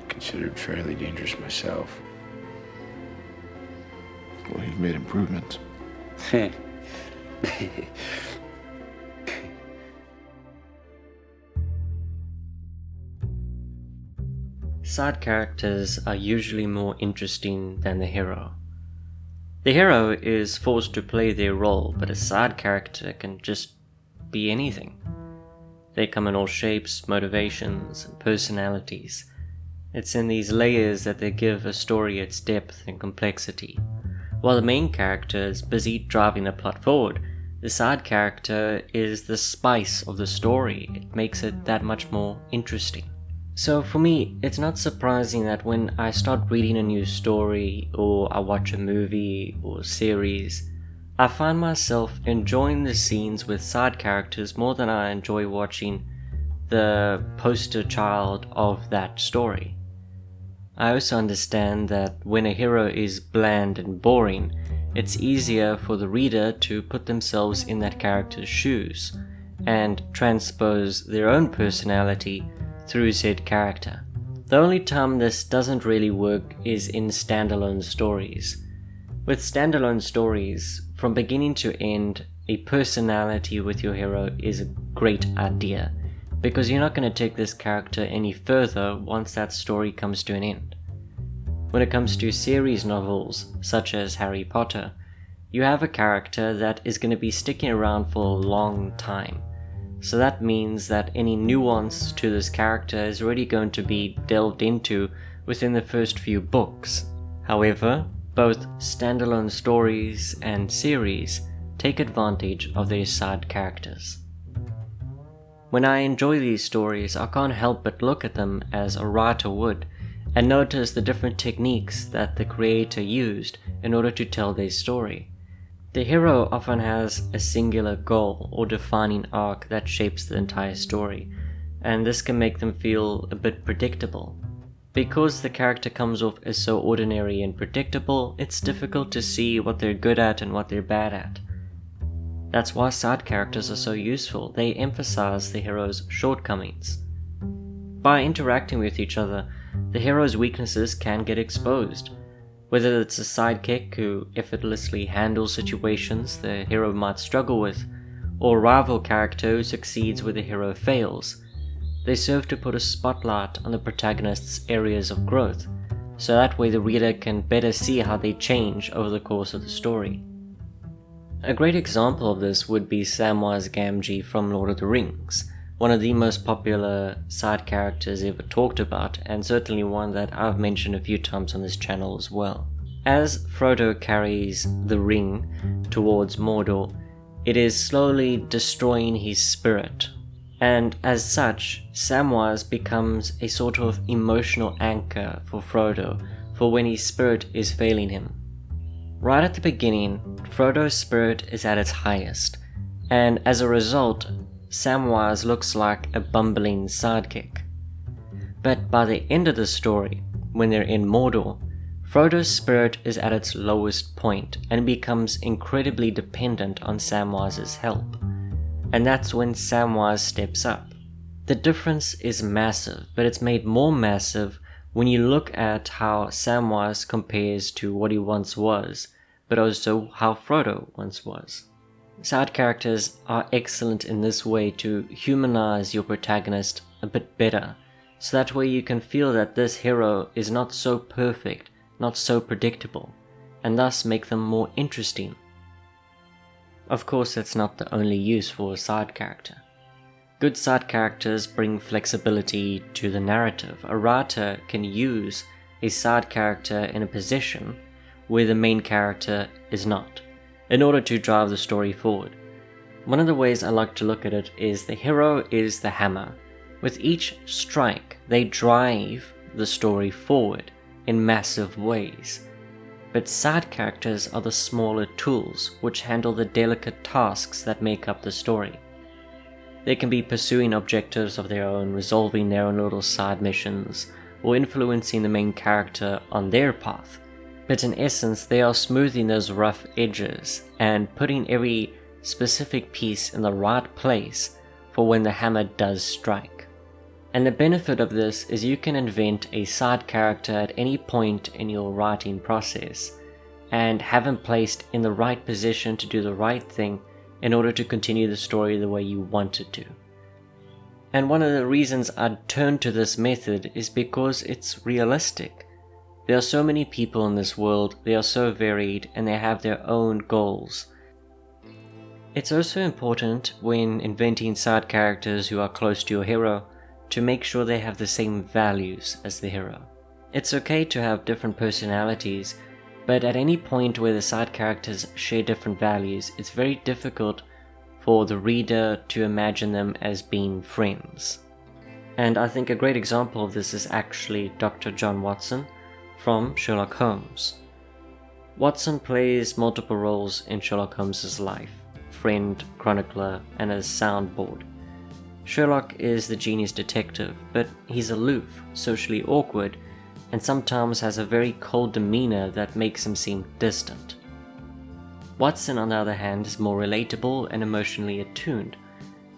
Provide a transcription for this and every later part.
considered fairly dangerous myself. Well, you've made improvements. Side characters are usually more interesting than the hero. The hero is forced to play their role, but a side character can just be anything. They come in all shapes, motivations, and personalities. It's in these layers that they give a story its depth and complexity. While the main character is busy driving the plot forward, the side character is the spice of the story. It makes it that much more interesting. So for me, it's not surprising that when I start reading a new story, or I watch a movie or series, I find myself enjoying the scenes with side characters more than I enjoy watching the poster child of that story. I also understand that when a hero is bland and boring, it's easier for the reader to put themselves in that character's shoes and transpose their own personality through said character. The only time this doesn't really work is in standalone stories. With standalone stories, from beginning to end, a personality with your hero is a great idea, because you're not going to take this character any further once that story comes to an end. When it comes to series novels, such as Harry Potter, you have a character that is going to be sticking around for a long time. So that means that any nuance to this character is already going to be delved into within the first few books. However, both standalone stories and series take advantage of their side characters. When I enjoy these stories, I can't help but look at them as a writer would, and notice the different techniques that the creator used in order to tell their story. The hero often has a singular goal or defining arc that shapes the entire story, and this can make them feel a bit predictable. Because the character comes off as so ordinary and predictable, it's difficult to see what they're good at and what they're bad at. That's why side characters are so useful. They emphasize the hero's shortcomings. By interacting with each other, the hero's weaknesses can get exposed. Whether it's a sidekick who effortlessly handles situations the hero might struggle with, or a rival character who succeeds where the hero fails, they serve to put a spotlight on the protagonist's areas of growth, so that way the reader can better see how they change over the course of the story. A great example of this would be Samwise Gamgee from Lord of the Rings, one of the most popular side characters ever talked about, and certainly one that I've mentioned a few times on this channel as well. As Frodo carries the ring towards Mordor, it is slowly destroying his spirit, and as such, Samwise becomes a sort of emotional anchor for Frodo for when his spirit is failing him. Right at the beginning, Frodo's spirit is at its highest, and as a result, Samwise looks like a bumbling sidekick. But by the end of the story, when they're in Mordor, Frodo's spirit is at its lowest point and becomes incredibly dependent on Samwise's help. And that's when Samwise steps up. The difference is massive, but it's made more massive when you look at how Samwise compares to what he once was, but also how Frodo once was. Side characters are excellent in this way to humanize your protagonist a bit better, so that way you can feel that this hero is not so perfect, not so predictable, and thus make them more interesting. Of course, that's not the only use for a side character. Good side characters bring flexibility to the narrative. A writer can use a side character in a position where the main character is not, in order to drive the story forward. One of the ways I like to look at it is the hero is the hammer. With each strike, they drive the story forward in massive ways. But side characters are the smaller tools which handle the delicate tasks that make up the story. They can be pursuing objectives of their own, resolving their own little side missions, or influencing the main character on their path. But in essence, they are smoothing those rough edges and putting every specific piece in the right place for when the hammer does strike. And the benefit of this is you can invent a side character at any point in your writing process and have him placed in the right position to do the right thing in order to continue the story the way you want it to. And one of the reasons I'd turn to this method is because it's realistic. There are so many people in this world, they are so varied, and they have their own goals. It's also important when inventing side characters who are close to your hero to make sure they have the same values as the hero. It's okay to have different personalities, but at any point where the side characters share different values, it's very difficult for the reader to imagine them as being friends. And I think a great example of this is actually Dr. John Watson from Sherlock Holmes. Watson plays multiple roles in Sherlock Holmes' life: friend, chronicler, and a soundboard. Sherlock is the genius detective, but he's aloof, socially awkward, and sometimes has a very cold demeanor that makes him seem distant. Watson, on the other hand, is more relatable and emotionally attuned,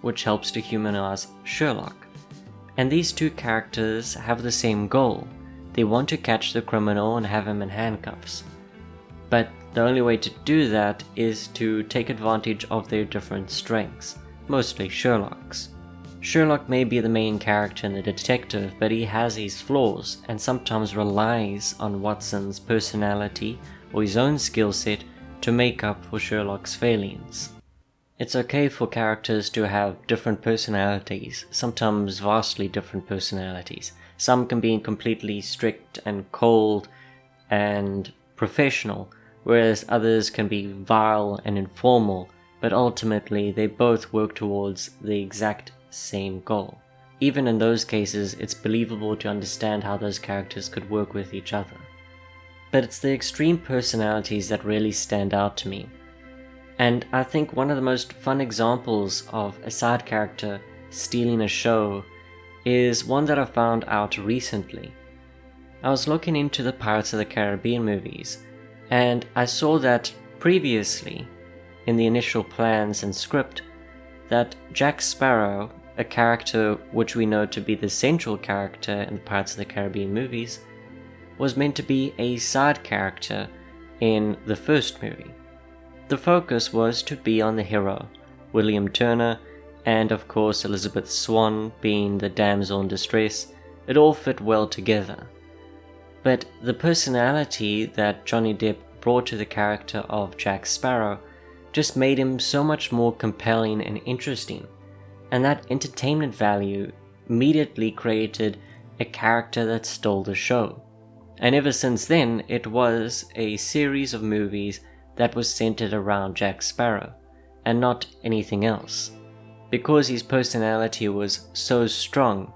which helps to humanize Sherlock. And these two characters have the same goal. They want to catch the criminal and have him in handcuffs. But the only way to do that is to take advantage of their different strengths, mostly Sherlock's. Sherlock may be the main character and the detective, but he has his flaws and sometimes relies on Watson's personality or his own skill set to make up for Sherlock's failings. It's okay for characters to have different personalities, sometimes vastly different personalities. Some can be completely strict and cold and professional, whereas others can be vile and informal, but ultimately they both work towards the exact same goal. Even in those cases, it's believable to understand how those characters could work with each other. But it's the extreme personalities that really stand out to me. And I think one of the most fun examples of a side character stealing a show is one that I found out recently. I was looking into the Pirates of the Caribbean movies, and I saw that previously, in the initial plans and script, that Jack Sparrow, a character which we know to be the central character in the Pirates of the Caribbean movies, was meant to be a side character in the first movie. The focus was to be on the hero, William Turner, and of course Elizabeth Swann being the damsel in distress. It all fit well together. But the personality that Johnny Depp brought to the character of Jack Sparrow just made him so much more compelling and interesting, and that entertainment value immediately created a character that stole the show. And ever since then, it was a series of movies that was centered around Jack Sparrow, and not anything else. Because his personality was so strong,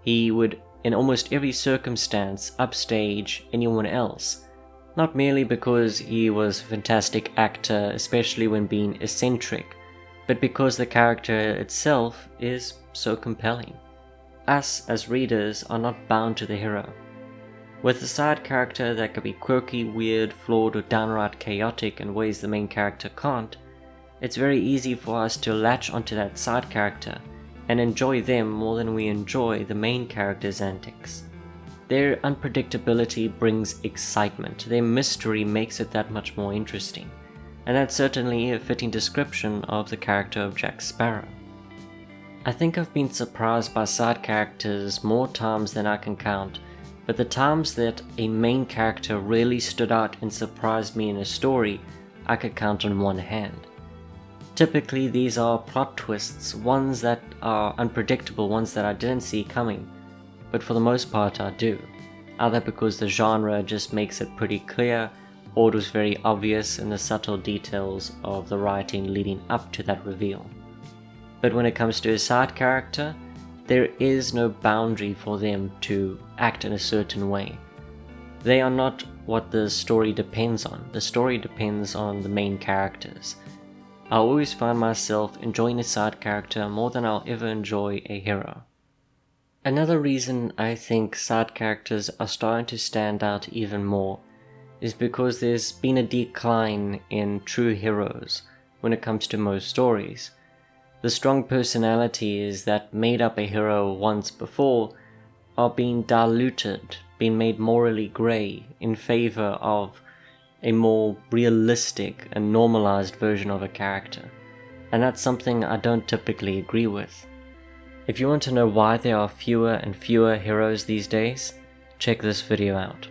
he would, in almost every circumstance, upstage anyone else. Not merely because he was a fantastic actor, especially when being eccentric, but because the character itself is so compelling. Us, as readers, are not bound to the hero. With a side character that could be quirky, weird, flawed, or downright chaotic in ways the main character can't, it's very easy for us to latch onto that side character and enjoy them more than we enjoy the main character's antics. Their unpredictability brings excitement, their mystery makes it that much more interesting, and that's certainly a fitting description of the character of Jack Sparrow. I think I've been surprised by side characters more times than I can count, but the times that a main character really stood out and surprised me in a story, I could count on one hand. Typically these are plot twists, ones that are unpredictable, ones that I didn't see coming, but for the most part I do. Either because the genre just makes it pretty clear, or it was very obvious in the subtle details of the writing leading up to that reveal. But when it comes to a side character, there is no boundary for them to act in a certain way. They are not what the story depends on. The story depends on the main characters. I always find myself enjoying a side character more than I'll ever enjoy a hero. Another reason I think side characters are starting to stand out even more is because there's been a decline in true heroes when it comes to most stories. The strong personalities that made up a hero once before are being diluted, being made morally grey in favor of a more realistic and normalized version of a character. And that's something I don't typically agree with. If you want to know why there are fewer and fewer heroes these days, check this video out.